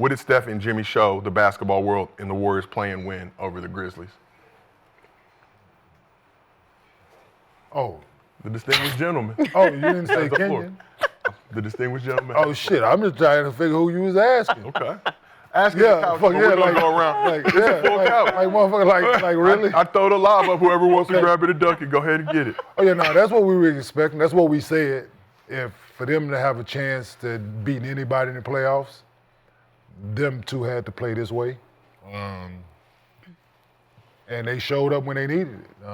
what did Steph and Jimmy show the basketball world in the Warriors playing win over the Grizzlies? Oh. The distinguished gentleman. Oh, you didn't say Kenyon? The distinguished gentleman. Oh, shit. I'm just trying to figure who you was asking. Okay. Asking the couch, but we're going to go around. It's a full couch. Like, motherfucker, like really? I throw the lob up. Whoever wants to grab it and dunk it, go ahead and get it. Oh, yeah, no, that's what we were expecting. That's what we said. If for them to have a chance to beat anybody in the playoffs, them two had to play this way. And they showed up when they needed it.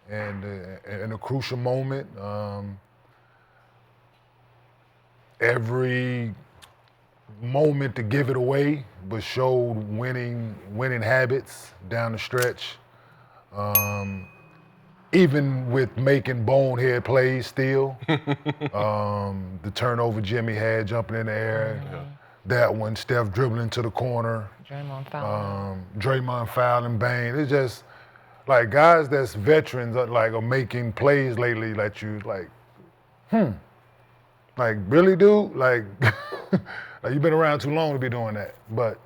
And in a crucial moment, every moment to give it away, but showed winning habits down the stretch. Even with making bonehead plays still. The turnover Jimmy had jumping in the air. Yeah. That one, Steph dribbling to the corner. Draymond fouling Bane. It's just like guys that's veterans are making plays lately that you like, like really, dude? Like, like you've been around too long to be doing that. But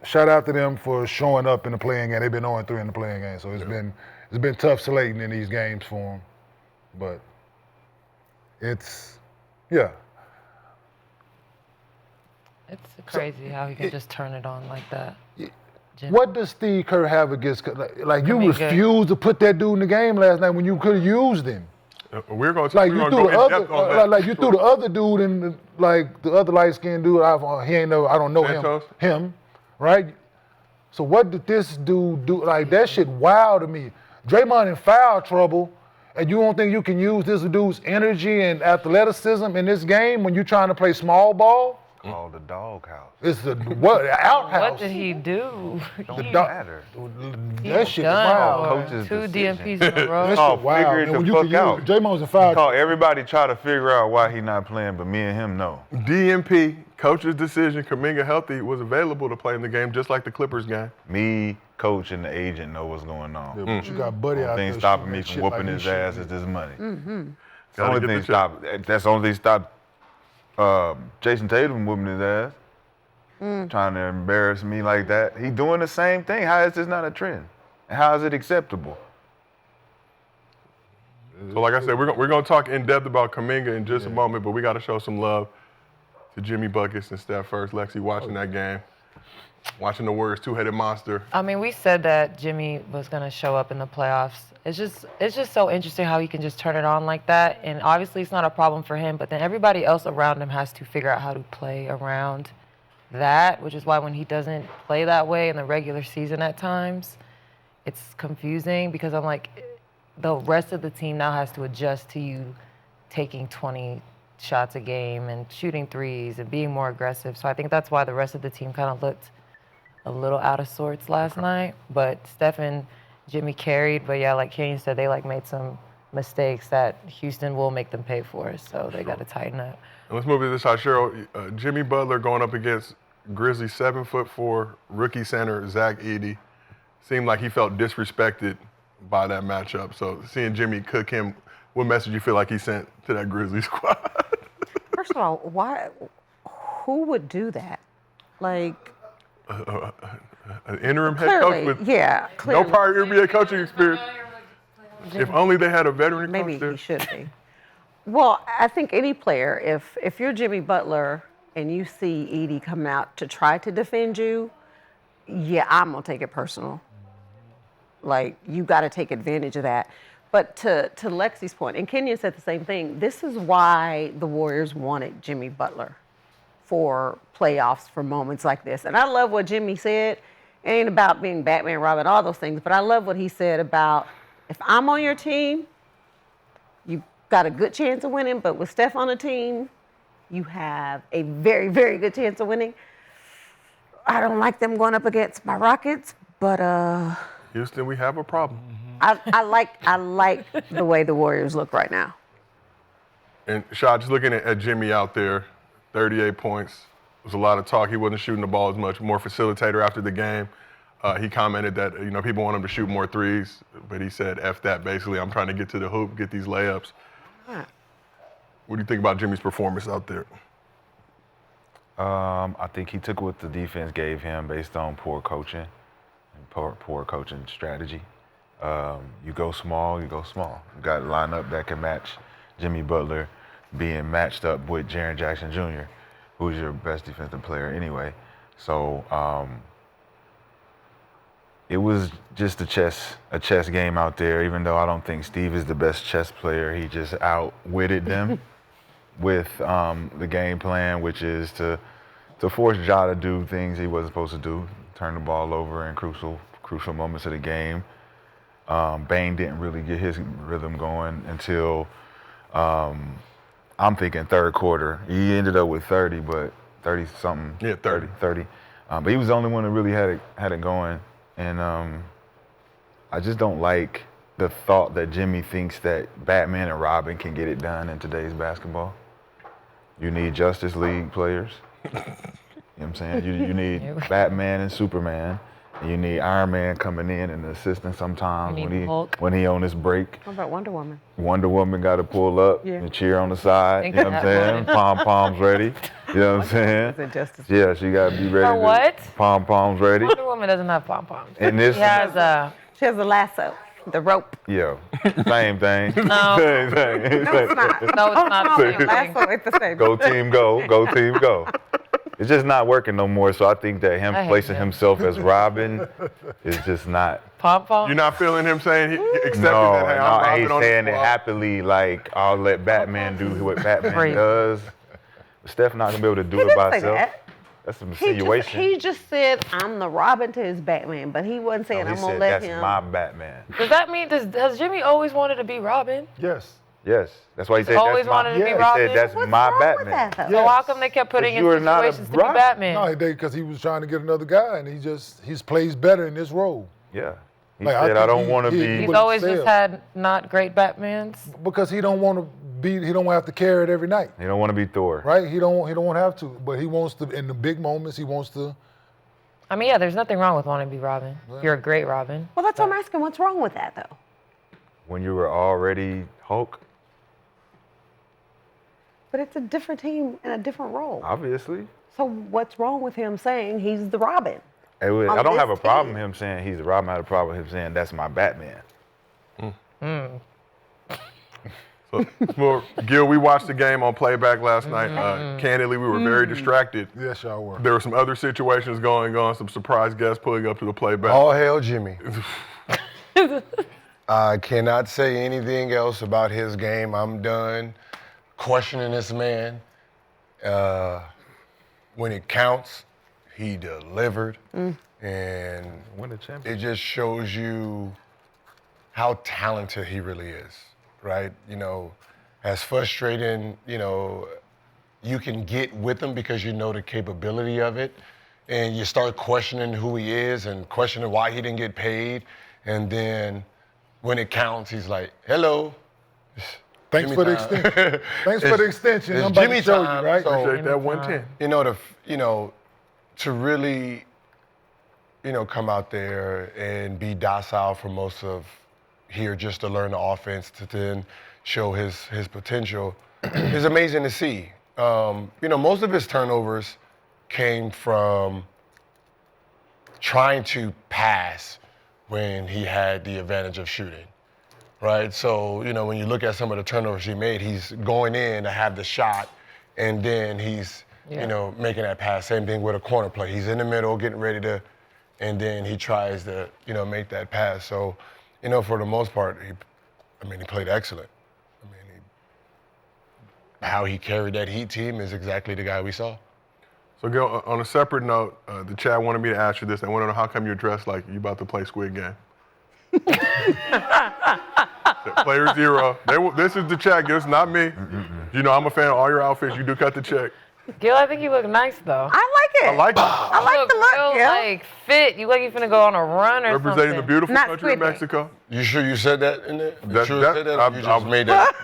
shout out to them for showing up in the playing game. They've been 0-3 in the playing game, so it's been tough slating in these games for them. But it's, yeah. It's crazy how he can just turn it on like that. Jimmy. What does Steve Kerr have against, like you refused to put that dude in the game last night when you could have used him. We're going to like you threw the other, like you threw the other dude in, the other light-skinned dude. I don't know Santos? him, right? So what did this dude do? Like that shit wild to me. Draymond in foul trouble, and you don't think you can use this dude's energy and athleticism in this game when you're trying to play small ball? Called the doghouse. It's the outhouse. What did he do? Don't matter. That shit wild. Coach's Two decision. DMPs in a row. That shit wild. Figure it And when the you fuck can out. use Draymond's in foul trouble. Everybody try to figure out why he not playing, but me and him know. DMP, coach's decision, Kaminga healthy, was available to play in the game just like the Clippers game. Me, coach, and the agent know what's going on. Yeah, but you got Buddy out there. Thing stopping me from whooping his ass is this money. That's the only thing stopped Jason Tatum whooping his ass. Trying to embarrass me like that. He doing the same thing. How is this not a trend? And how is it acceptable? So like I said, we're going to talk in depth about Kaminga in just a moment, but we got to show some love to Jimmy Buckets and Steph first. Lexi, watching that game, watching the Warriors two-headed monster. I mean, we said that Jimmy was going to show up in the playoffs. It's just so interesting how he can just turn it on like that. And obviously it's not a problem for him, but then everybody else around him has to figure out how to play around that, which is why when he doesn't play that way in the regular season at times, it's confusing because I'm like, the rest of the team now has to adjust to you taking 20 shots a game and shooting threes and being more aggressive. So I think that's why the rest of the team kind of looked a little out of sorts last night. But Steph and Jimmy carried. But yeah, like Kenyon said, they made some mistakes that Houston will make them pay for. So they got to tighten up. And let's move to this side. Cheryl, Jimmy Butler going up against Grizzlies 7'4" rookie center Zach Edey. Seemed like he felt disrespected by that matchup. So seeing Jimmy cook him, what message you feel like he sent to that Grizzlies squad? First of all, who would do that? Like an interim head coach with no prior NBA coaching experience. If only they had a veteran maybe coach there. He should be. Well, I think any player, if you're Jimmy Butler and you see Edey come out to try to defend you, yeah, I'm gonna take it personal. Like, you got to take advantage of that. But to Lexi's point, and Kenyon said the same thing, this is why the Warriors wanted Jimmy Butler for playoffs, for moments like this. And I love what Jimmy said. It ain't about being Batman, Robin, all those things, but I love what he said about, if I'm on your team, you got a good chance of winning, but with Steph on the team, you have a very, very good chance of winning. I don't like them going up against my Rockets, but Houston, we have a problem. I like the way the Warriors look right now. And Shah, just looking at Jimmy out there, 38 points. There was a lot of talk. He wasn't shooting the ball as much, more facilitator after the game. He commented that, people want him to shoot more threes, but he said, F that, basically. I'm trying to get to the hoop, get these layups. What do you think about Jimmy's performance out there? I think he took what the defense gave him based on poor coaching and poor coaching strategy. You go small, you go small. You got a lineup that can match Jimmy Butler being matched up with Jaren Jackson Jr., who's your best defensive player anyway. So it was just a chess game out there, even though I don't think Steve is the best chess player. He just outwitted them with the game plan, which is to force Ja to do things he wasn't supposed to do, turn the ball over in crucial moments of the game. Bane didn't really get his rhythm going until I'm thinking third quarter. He ended up with 30, but 30-something. Yeah, 30. 30. But he was the only one that really had it going. And I just don't like the thought that Jimmy thinks that Batman and Robin can get it done in today's basketball. You need Justice League players. You know what I'm saying? You need Batman and Superman. And you need Iron Man coming in and assisting sometimes when he on his break. What about Wonder Woman? Wonder Woman got to pull up and cheer on the side. You know what I'm saying? Pom-poms ready. You know what I'm saying? Yeah, she got to be ready. For what? Pom-poms ready. Wonder Woman doesn't have pom-poms. And this She has a... She has a lasso, the rope. Yeah, same thing. No. Same thing. No, it's not. No, it's not the same Lasso thing. ain't the same. Go team go. Go team go. It's just not working no more. So I think that him I hate placing him. himself as Robin is just not. Pom-pom? You're not feeling him saying he accepting No, that, hey, I'm no, Robin he's on the saying it squad. happily, like I'll let Batman do what Batman Right. does. Steph not gonna be able to do He it didn't by say himself. that. That's some He insinuation. just said, I'm the Robin to his Batman, but he wasn't saying, he I'm going to said, let that's him. my Batman. Does that mean, has Jimmy always wanted to be Robin? Yes. Yes, that's why he said Always that's my. wanted to be He Robin? said that's What's my wrong Batman. with that, though? So Yes. how come they kept putting in you are not a situations to be Robin. Batman? No, because he was trying to get another guy, and he plays better in this role. Yeah. He Like, I said, I think don't he- want to he- be. He's what always he just said. had not great Batmans. Because he don't want to be, he don't have to carry it every night, He don't want to be Thor. right? He don't want to have to, but he wants to in the big moments. He wants to. I mean, yeah, there's nothing wrong with wanting to be Robin. You're a great Robin. Well, that's what I'm asking. What's wrong with that, though? When you were already Hulk, But it's a different team and a different role. obviously. So what's wrong with him saying he's the Robin? I On don't have a this problem team. him saying he's the Robin. I have a problem with him saying that's my Batman. Well, Gil, we watched the game on Playback last night. Candidly, we were very distracted. Yes, y'all were. There were some other situations going on, some surprise guests pulling up to the Playback. All hail Jimmy. I cannot say anything else about his game. I'm done questioning this man. When it counts, he delivered. And Win a championship. it just shows you how talented he really is, right? You know, as frustrating, you can get with him because you know the capability of it. And you start questioning who he is and questioning why he didn't get paid. And then when it counts, he's like, hello. Thanks Jimmy for the time. extension. Thanks for the extension. it's I'm about Jimmy to show time, you, right? so- Appreciate that 110. To really, come out there and be docile for most of here just to learn the offense to then show his potential is amazing to see. Most of his turnovers came from trying to pass when he had the advantage of shooting. Right, so when you look at some of the turnovers he made, he's going in to have the shot, and then he's making that pass. Same thing with a corner play. He's in the middle, getting ready to, and then he tries to make that pass. So, for the most part, he played excellent. How he carried that Heat team is exactly the guy we saw. So, Gil, on a separate note, the chat wanted me to ask you this. They want to know how come you're dressed like you about to play Squid Game. Player zero. This is the chat, Gil. It's not me. I'm a fan of all your outfits. You do cut the check. Gil, I think you look nice though. I like it. I like it. I like you the look, real, yeah. like fit. You like you finna go on a run or Representing the something. beautiful Not country of Squid Game. Mexico. You sure you said that in there? You That- sure that- said that? I- Or you just made that?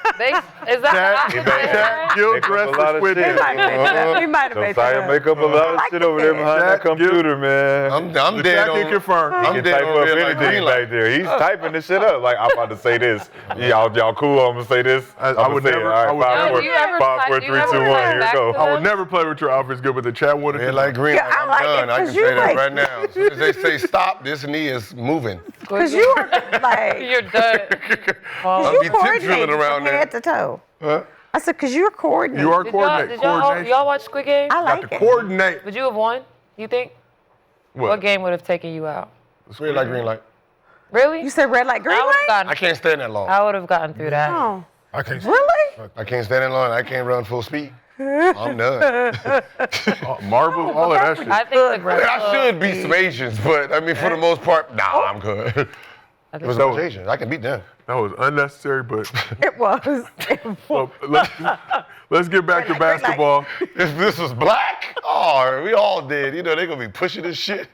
Is that Chad Gilbert Make up a lot of with shit. We might have made that. We might have made Josiah that. make up a lot of shit over there behind that Jack, computer, man. I'm The dead Jack on. can confirm. He I'm can dead type on up red, like, anything green light. back there. He's typing this shit up. Like, I'm about to say this. Y'all cool? I'm gonna say this. I would say never- It. All I right, would five, never- four, Do you ever five, type- four, do you three, ever two, type one. Here back we go. to I would never play with your outfits good, but the chat wanted Red to. light, green light. I I'm like it done. I can 'cause you say that like- right now. As soon as they say stop, this knee is moving. Because you were like, You're done. I'll you be coordinated tip-drilling around from there. head to toe. Huh? I said, because you're coordinating. You are Did y'all, coordinate. y'all watch Squid Game? I Got like to it. coordinate. Would you have won? You think? What game would have taken you out? Red light, green light. Really? You said red light, green I would have light? gotten. I can't stand that long. I would have gotten through that. Oh, I can't. really? I can't stand that long. I can't run full speed. I'm done. Marbles, all of that shit. I think the I should beat some Asians, but I mean, for the most part, nah, I'm good. I It think was those Asians. I can beat them. That was unnecessary, but It was. so, let's get back to Red light, green light. basketball. If this was black, oh, we all did. You know, they're going to be pushing this shit.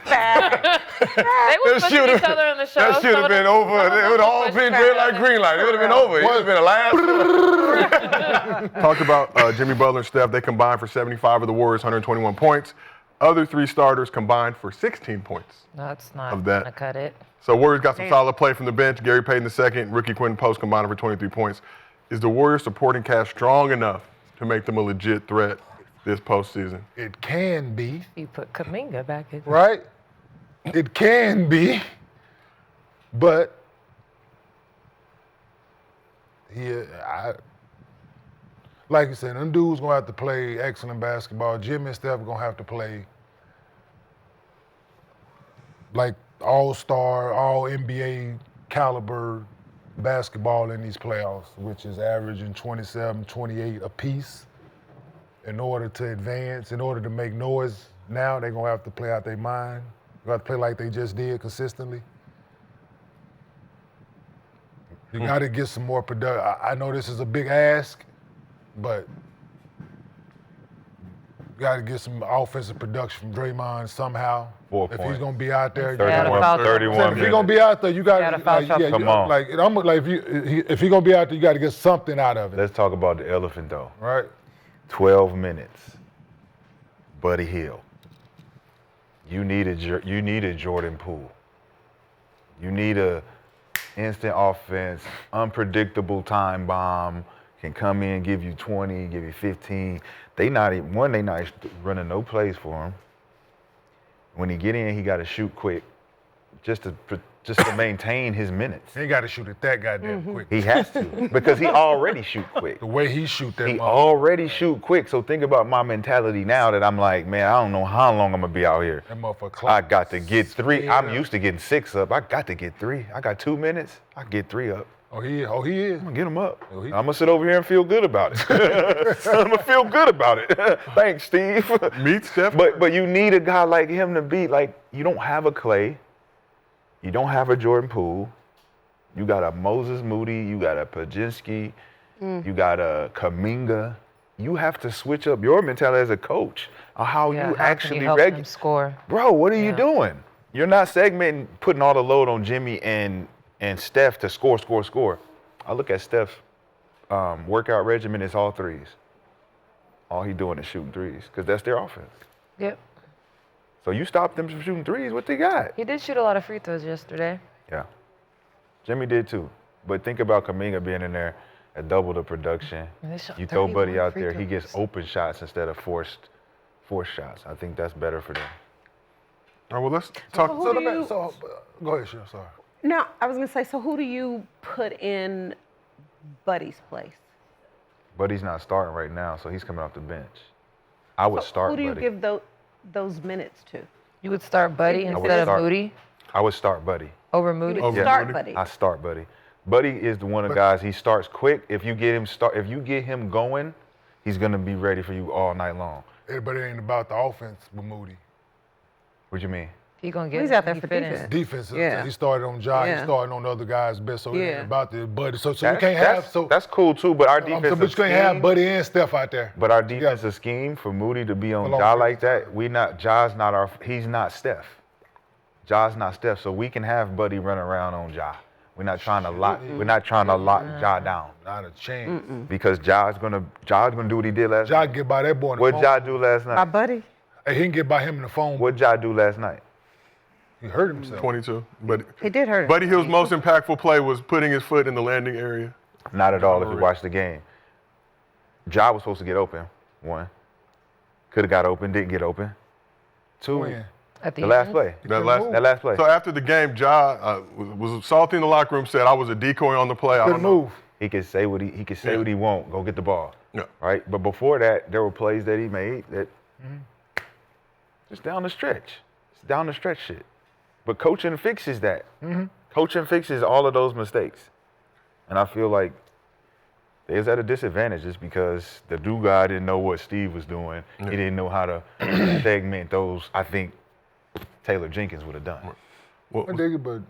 Bad. they were pushing should each other in the show. That should Some have of been them- over. some of It them would were all pushed been back. red light, green light. It would have been over. It would have been a last. Talked about Jimmy Butler and Steph. They combined for 75 of the Warriors' 121 points. Other three starters combined for 16 points. That's not Of that. gonna cut it. So Warriors got some solid play from the bench. Gary Payton II, rookie Quentin Post combined for 23 points. Is the Warriors supporting cast strong enough to make them a legit threat this postseason? It can be, You put Kaminga back in. right? It can be, but like you said, them dudes gonna have to play excellent basketball. Jimmy and Steph gonna have to play like all-star, all NBA caliber basketball in these playoffs, which is averaging 27, 28 apiece. In order to advance, in order to make noise now, they're gonna have to play out their mind. They're gonna have to play like they just did consistently. You gotta get some more production. I know this is a big ask, but you gotta get some offensive production from Draymond somehow. 4 If he's points. gonna be out there, Yeah, the 31, foul trouble. 31 if he's gonna be out there, you Yeah, gotta the foul trouble. Come on. if he's gonna be out there, you gotta get something out of it, Let's talk about the elephant, though. right? 12 minutes. Buddy Hield. You need a Jordan Poole. You need a instant offense, unpredictable time bomb, can come in, give you 20, give you 15. They not running no plays for him. When he get in, he got to shoot quick, just to maintain his minutes. He ain't gotta shoot it that goddamn quick. He has to because he already shoot quick. The way he shoot that He motherfucker. already shoot quick. So think about my mentality now that I'm like, man, I don't know how long I'm gonna be out here. That motherfucker I clock. got to get 3. I'm Yeah. used to getting 6 up. I got to get 3. I got 2 minutes. I get 3 up. Oh, he is. I'm gonna get them up. Oh, he- I'm gonna sit over here and feel good about it. I'm gonna feel good about it. Thanks, Steve. Meet Steph. But you need a guy like him to be like, you don't have a Clay. You don't have a Jordan Poole. You got a Moses Moody. You got a Pajinski. You got a Kaminga. You have to switch up your mentality as a coach on how Yeah, you how can actually you help them score? Bro, what are you Yeah. doing? You're not segmenting, putting all the load on Jimmy and Steph to score. I look at Steph's workout regimen, it's all threes. All he doing is shooting threes because that's their offense. Yep. So you stop them from shooting threes, what they got? He did shoot a lot of free throws yesterday. Yeah. Jimmy did too. But think about Kaminga being in there at double the production. And they shot You throw Buddy 31 out free there, he gets throws. open shots instead of forced shots. I think that's better for them. All right, well, let's talk. who do you- Go ahead, Chef. Sorry. Now, I was gonna say, so who do you put in Buddy's place? Buddy's not starting right now, so he's coming off the bench. I would start Who do you Buddy. give those minutes to? You would start Buddy I would instead of start- Moody I would start Buddy. over You Moody. would Yeah. start Moody. Buddy. I start Buddy. Buddy is the one of the guys. He starts quick. If you get him going, he's gonna be ready for you all night long. But it ain't about the offense with Moody. What you mean? He gonna get. He's out there he for finished. defense. Defense. Yeah. He started on Josh. Yeah. He started on the other guys' best. So it Yeah. ain't about the Buddy. So you can't have so. That's cool too. But our but defensive you can't have Buddy and Steph out there. But our defensive scheme for Moody to be on Hold on, Ja please. like that, he's not Steph. Ja's not Steph, so we can have Buddy run around on Ja. We're not trying to lock Ja down Not a chance. because Ja's gonna do what he did last Ja night. get by that boy in the What phone. Ja do last My night? buddy. Hey, he can get by him in the phone. What Ja do last night? He hurt himself. 22. But He did hurt him. Buddy Hield's most impactful play was putting his foot in the landing area. Not at all if you watch the game. Ja was supposed to get open. One. Could have got open, didn't get open. Two. When? At The last end? play. That last play. So after the game, Ja was salty in the locker room. Said I was a decoy on the play. I Couldn't don't know. move. He can say what he won't. Go get the ball. Yeah. Right? But before that, there were plays that he made that just down the stretch. It's down the stretch shit. But coaching fixes that. Coaching fixes all of those mistakes. And I feel like they was at a disadvantage just because the new guy didn't know what Steve was doing. He didn't know how to segment those. I think Taylor Jenkins would have done. Well, I dig it, but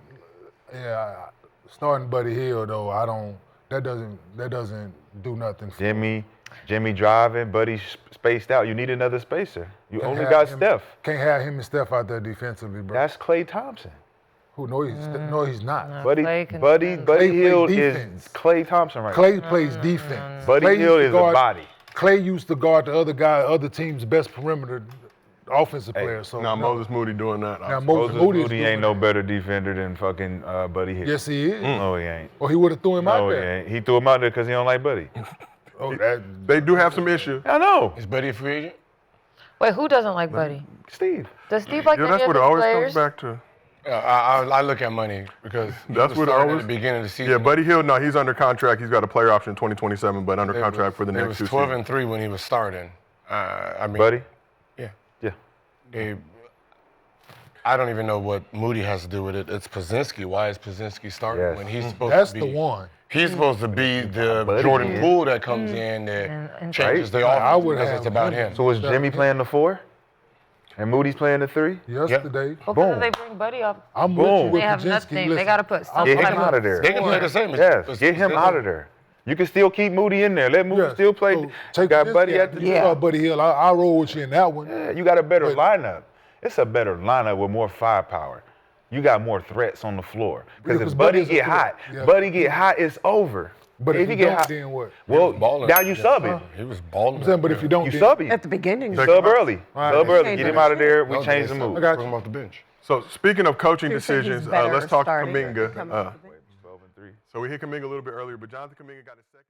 yeah, starting Buddy Hield though, I don't. That doesn't do nothing. For Jimmy driving, Buddy spaced out. You need another spacer. You Can't only have got him- Steph. Can't have him and Steph out there defensively, bro. That's Klay Thompson. Who? No, he's not. No. Buddy Klay can Buddy defend. Klay Hield plays is defense. Klay Thompson right now. Klay plays defense. Buddy Klay Hield used is to a guard- body. Klay used to guard the other team's best perimeter offensive player. So now no. Moses Moody doing that. Now Moses Moody is Moody doing ain't no that. better defender than fucking Buddy Hield. Yes, he is. No, he ain't. Or he would have threw him out No, he there. ain't. He threw him out there because he don't like Buddy. Oh, that, They do have some issues. I know. Is Buddy a free agent? Wait, who doesn't like Buddy? Steve. Does Steve like Yeah, any that's of what his it always players? comes back to. I look at money because he That's was what it starting always. at the beginning of the season. Yeah, Buddy Hield. No, he's under contract. He's got a player option in 2027, but under contract for the It next was two 12 seasons. and 3 when he was starting. I mean, Buddy? Yeah. Yeah. They, I don't even know what Moody has to do with it. It's Pozinski. Why is Pozinski starting Yes. when he's supposed that's to be? the one. He's supposed to be the Buddy Jordan is. Poole that comes in that And- changes the I offense would because have it's about him. him. So was Jimmy playing the 4? And Moody's playing the 3? Yesterday. Well, Boom. because they bring Buddy up. I'm with you Boom. with They have Podziemski. nothing. They Listen, got to put I'm some Get type him of- out of there. They can play the same. Yes, get him out of there. You can still keep Moody in there. Let Moody Yeah, still play. so You got Buddy at the You got Buddy Hield. I roll with you in that one. Yeah, you got a better But- lineup. It's a better lineup with more firepower. You got more threats on the floor. Because Because if Buddy Buddy's a get threat. hot, Yeah. Buddy get hot, it's over. But if he you get don't, hot, then what? well, balling. now you sub him. He was balling. I'm saying, but if you don't, You then, sub him. At the beginning. Take Sub him out. early. right. Sub early. Change Get the him out of there. We No, change they the said- move. I got Bring you. him off the bench. So speaking of coaching Who said he's decisions, better let's talk starting Kaminga. than comes off the bench? So we hit Kaminga a little bit earlier, but Jonathan Kaminga got his second.